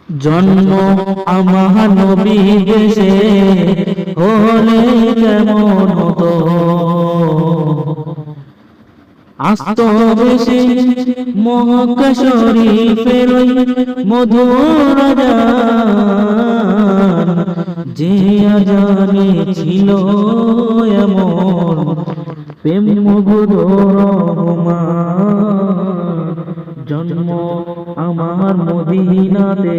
জন্ম আমার নবী দেশে হলে কেমন হতো, আস্ত দেশে মক্কা শরীফের ওই মধুর আযান, যে আযানে ছিল এমন প্রেম মুগ্ধ রহমান। জন্ম আমার মদিনাতে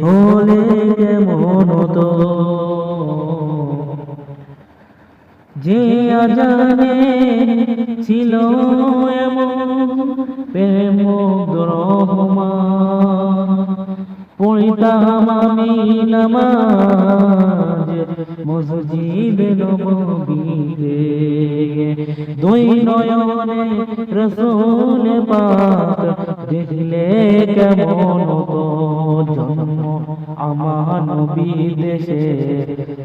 হলে কেমন হতো, যে আযানে ছিল এমন প্রেম মুগ্ধ রহমান। পড়িতাম আমি নামাজ মসজিদে নববীতে, দুই নয়নে রাসূল পাক দেখলে কেমন হতো। জন্ম আমার নবী দেশে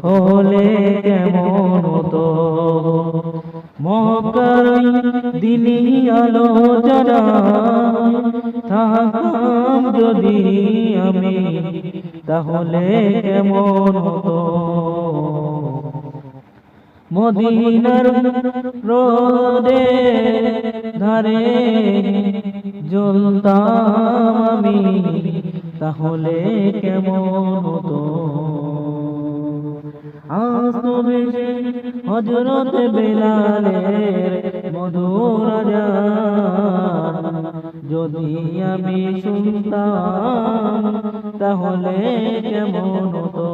হলে কেমন হতো, মক্কার দিনী আলো জ্বালায় থাকতাম যদি আমি, তাহলে কেমন হতো। মদিনার রোদে ধারে জ্বলতাম আমি, তাহলে কেমন হতো। হযরত বেলালের মধুর আযান যদি আমি শুনতাম, তাহলে কেমন হতো।